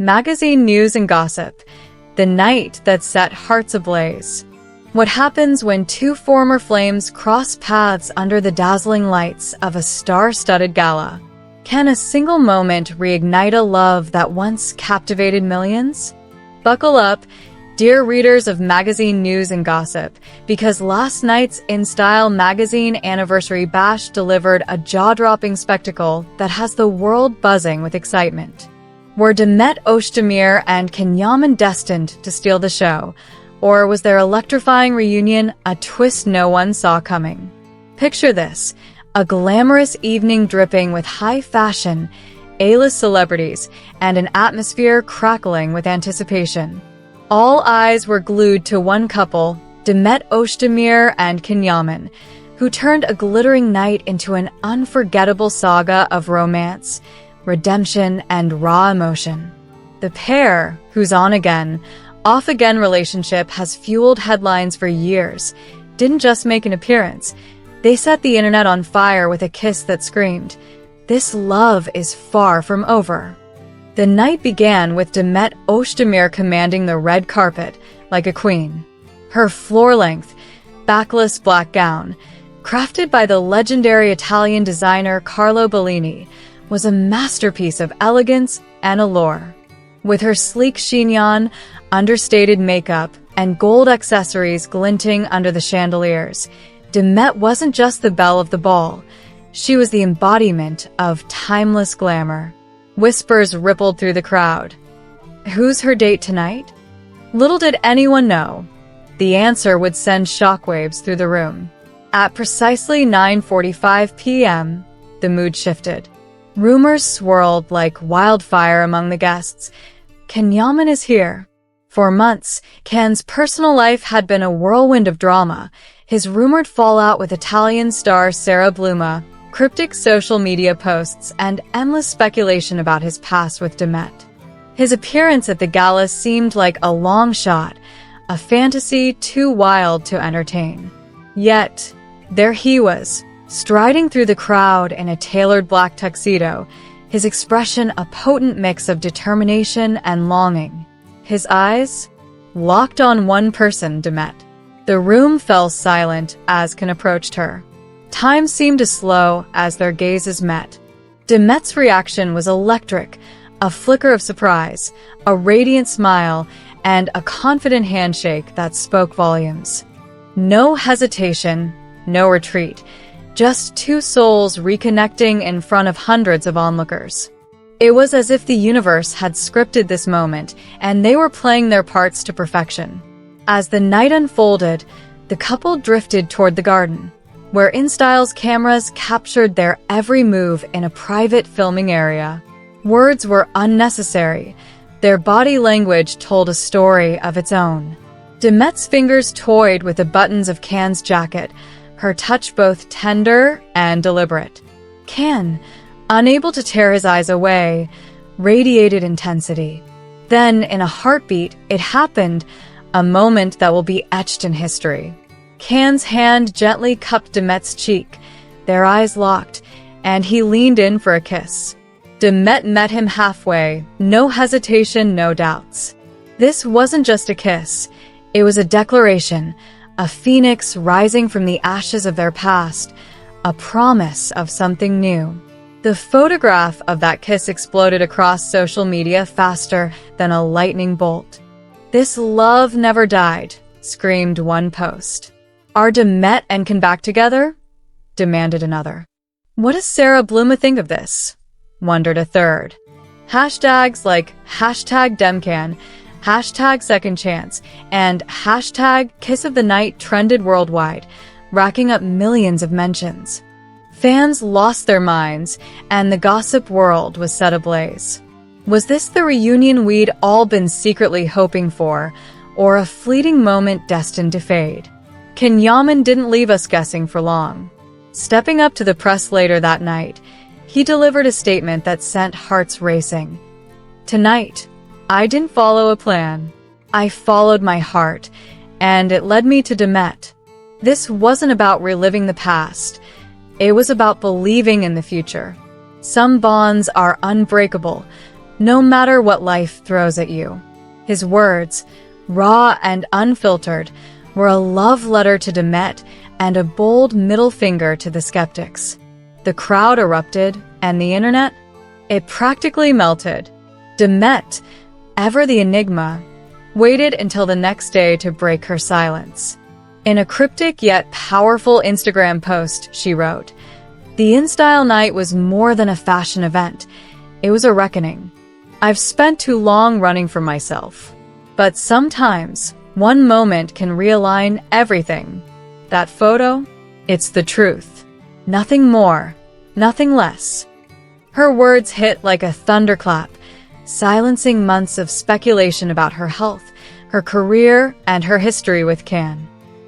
Magazine news and gossip. The night that set hearts ablaze. What happens when two former flames cross paths under the dazzling lights of a star-studded gala? Can a single moment reignite a love that once captivated millions? Buckle up, dear readers of magazine news and gossip, because last night's Instyle magazine anniversary bash delivered a jaw-dropping spectacle that has the world buzzing with excitement. Were Demet Özdemir and Yaman destined to steal the show, or was their electrifying reunion a twist no one saw coming? Picture this, a glamorous evening dripping with high fashion, A-list celebrities, and an atmosphere crackling with anticipation. All eyes were glued to one couple, Demet Özdemir and Yaman, who turned a glittering night into an unforgettable saga of romance, redemption, and raw emotion. The pair, whose on-again, off-again relationship has fueled headlines for years, didn't just make an appearance. They set the internet on fire with a kiss that screamed, "This love is far from over." The night began with Demet Özdemir commanding the red carpet like a queen. Her floor-length, backless black gown, crafted by the legendary Italian designer Carlo Bellini, was a masterpiece of elegance and allure. With her sleek chignon, understated makeup, and gold accessories glinting under the chandeliers, Demet wasn't just the belle of the ball. She was the embodiment of timeless glamour. Whispers rippled through the crowd. Who's her date tonight? Little did anyone know, the answer would send shockwaves through the room. At precisely 9:45 p.m., the mood shifted. Rumors swirled like wildfire among the guests. Yaman is here. For months, Can's personal life had been a whirlwind of drama. His rumored fallout with Italian star Sara Bluma, cryptic social media posts, and endless speculation about his past with Demet. His appearance at the gala seemed like a long shot, a fantasy too wild to entertain. Yet, there he was, striding through the crowd in a tailored black tuxedo, his expression a potent mix of determination and longing. His eyes locked on one person, Demet. The room fell silent as Can approached her. Time seemed to slow as their gazes met. Demet's reaction was electric, a flicker of surprise, a radiant smile, and a confident handshake that spoke volumes. No hesitation, no retreat. Just two souls reconnecting in front of hundreds of onlookers. It was as if the universe had scripted this moment, and they were playing their parts to perfection. As the night unfolded, the couple drifted toward the garden, where Instyle's cameras captured their every move in a private filming area. Words were unnecessary. Their body language told a story of its own. Demet's fingers toyed with the buttons of Can's jacket, her touch both tender and deliberate. Can, unable to tear his eyes away, radiated intensity. Then, in a heartbeat, it happened, a moment that will be etched in history. Can's hand gently cupped Demet's cheek, their eyes locked, and he leaned in for a kiss. Demet met him halfway, no hesitation, no doubts. This wasn't just a kiss, it was a declaration, a phoenix rising from the ashes of their past, a promise of something new. The photograph of that kiss exploded across social media faster than a lightning bolt. "This love never died," screamed one post. "Are Demet and Can back together?" demanded another. "What does Sara Bluma think of this?" wondered a third. Hashtags like #DemCan, #SecondChance, and #KissOfTheNight trended worldwide, racking up millions of mentions. Fans lost their minds, and the gossip world was set ablaze. Was this the reunion we'd all been secretly hoping for, or a fleeting moment destined to fade? Yaman didn't leave us guessing for long. Stepping up to the press later that night, he delivered a statement that sent hearts racing. "Tonight, I didn't follow a plan. I followed my heart, and it led me to Demet. This wasn't about reliving the past. It was about believing in the future. Some bonds are unbreakable, no matter what life throws at you. His words, raw and unfiltered, were a love letter to Demet and a bold middle finger to the skeptics. The crowd erupted, and the internet? It practically melted. Demet, ever the enigma, waited until the next day to break her silence. In a cryptic yet powerful Instagram post, she wrote, "The Instyle night was more than a fashion event. It was a reckoning. I've spent too long running from myself. But sometimes, one moment can realign everything. That photo? It's the truth. Nothing more, nothing less." Her words hit like a thunderclap, silencing months of speculation about her health, her career, and her history with Can.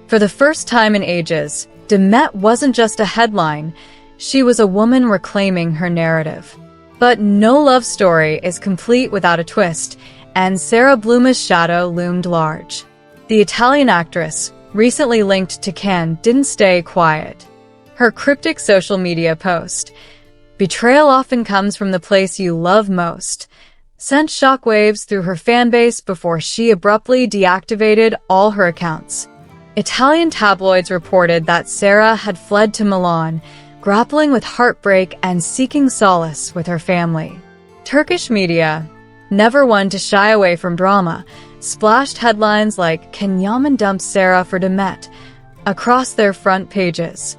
For the first time in ages, Demet wasn't just a headline, she was a woman reclaiming her narrative. But no love story is complete without a twist, and Sarah Bluma's shadow loomed large. The Italian actress, recently linked to Can, didn't stay quiet. Her cryptic social media post, "Betrayal often comes from the place you love most," sent shockwaves through her fanbase before she abruptly deactivated all her accounts. Italian tabloids reported that Sarah had fled to Milan, grappling with heartbreak and seeking solace with her family. Turkish media, never one to shy away from drama, splashed headlines like "Can Yaman dump Sarah for Demet?" across their front pages.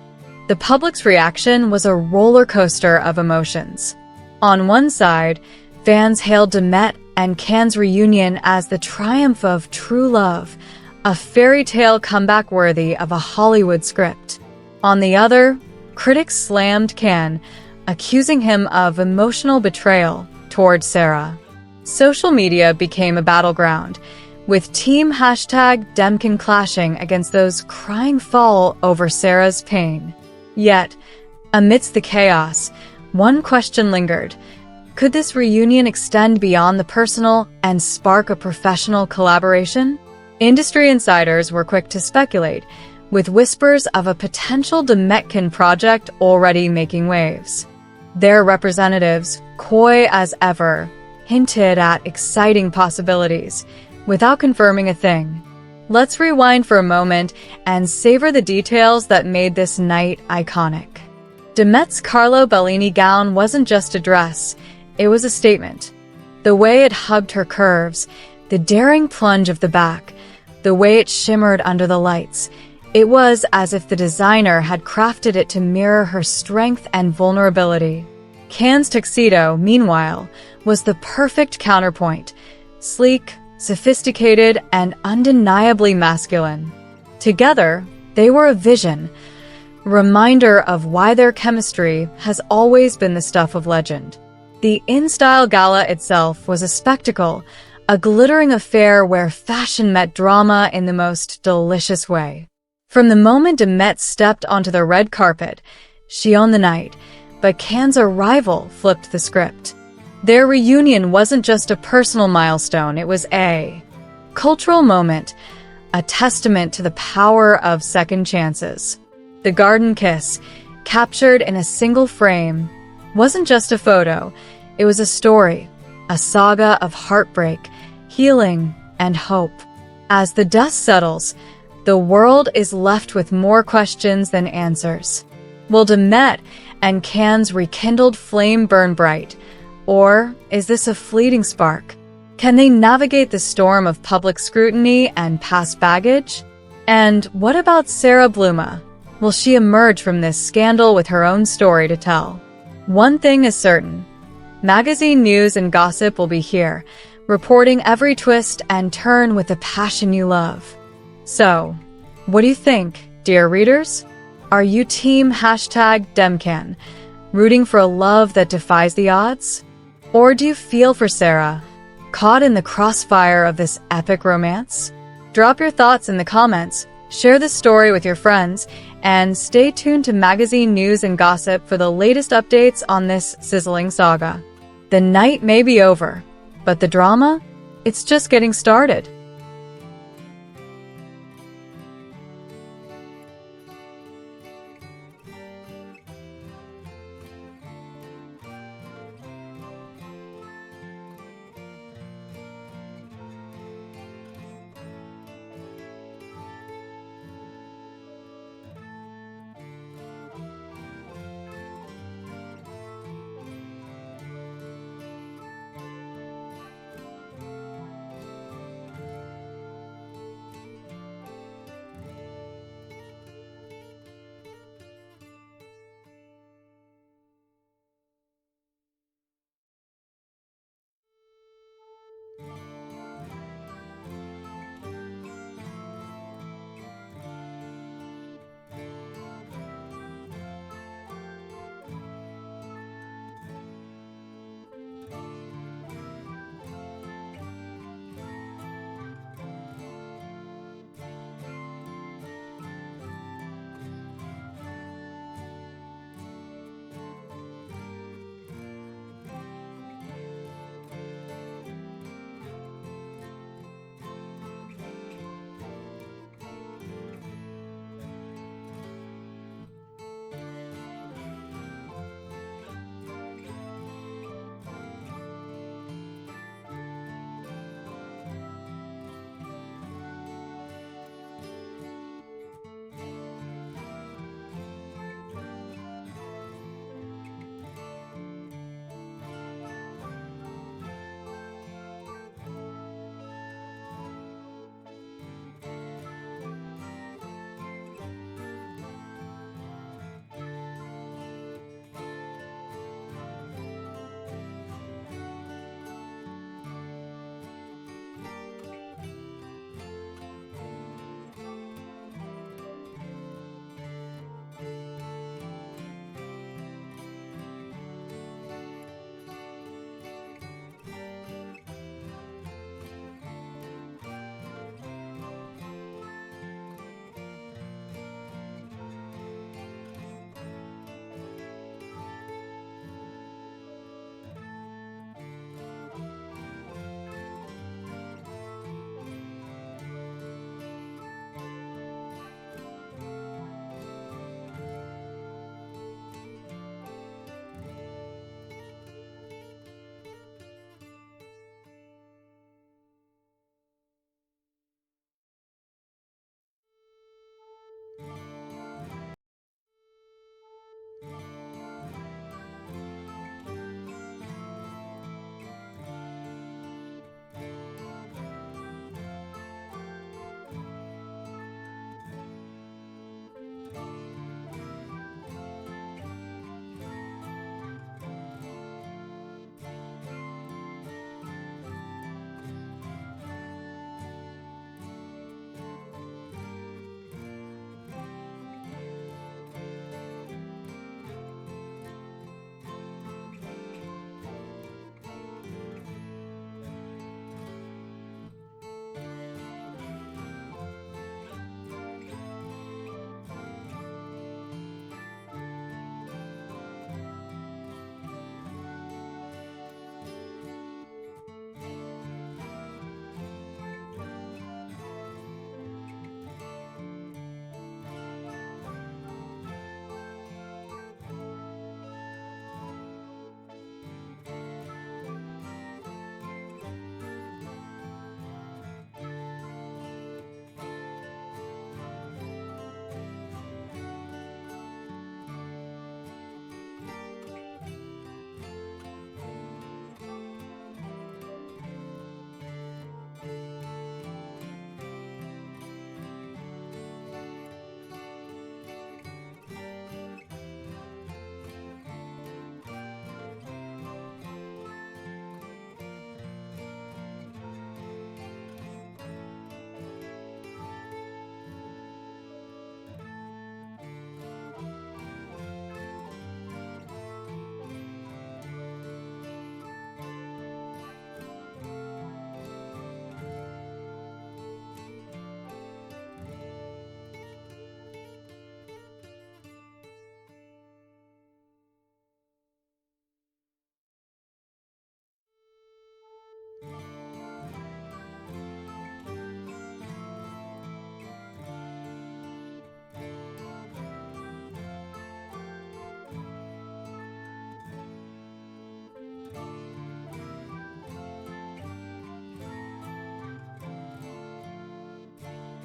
The public's reaction was a roller coaster of emotions. On one side, fans hailed Demet and Can's reunion as the triumph of true love, a fairy tale comeback worthy of a Hollywood script. On the other, critics slammed Can, accusing him of emotional betrayal toward Sarah. Social media became a battleground, with Team #Demkin clashing against those crying foul over Sarah's pain. Yet, amidst the chaos, one question lingered. Could this reunion extend beyond the personal and spark a professional collaboration? Industry insiders were quick to speculate, with whispers of a potential Demetkin project already making waves. Their representatives, coy as ever, hinted at exciting possibilities, without confirming a thing. Let's rewind for a moment and savor the details that made this night iconic. Demet's Carlo Bellini gown wasn't just a dress, it was a statement. The way it hugged her curves, the daring plunge of the back, the way it shimmered under the lights, it was as if the designer had crafted it to mirror her strength and vulnerability. Can's tuxedo, meanwhile, was the perfect counterpoint, sleek, sophisticated, and undeniably masculine. Together, they were a vision, a reminder of why their chemistry has always been the stuff of legend. The Instyle Gala itself was a spectacle, a glittering affair where fashion met drama in the most delicious way. From the moment Demet stepped onto the red carpet, she owned the night, but Can's arrival flipped the script. Their reunion wasn't just a personal milestone, it was a cultural moment, a testament to the power of second chances. The garden kiss, captured in a single frame, wasn't just a photo, it was a story, a saga of heartbreak, healing, and hope. As the dust settles, the world is left with more questions than answers. Will Demet and Can's rekindled flame burn bright? Or is this a fleeting spark? Can they navigate the storm of public scrutiny and past baggage? And what about Sarah Bluma? Will she emerge from this scandal with her own story to tell? One thing is certain. Magazine news and gossip will be here, reporting every twist and turn with the passion you love. So, what do you think, dear readers? Are you team #Demcan, rooting for a love that defies the odds? Or do you feel for Sarah, caught in the crossfire of this epic romance? Drop your thoughts in the comments, share this story with your friends, and stay tuned to magazine news and gossip for the latest updates on this sizzling saga. The night may be over, but the drama? It's just getting started.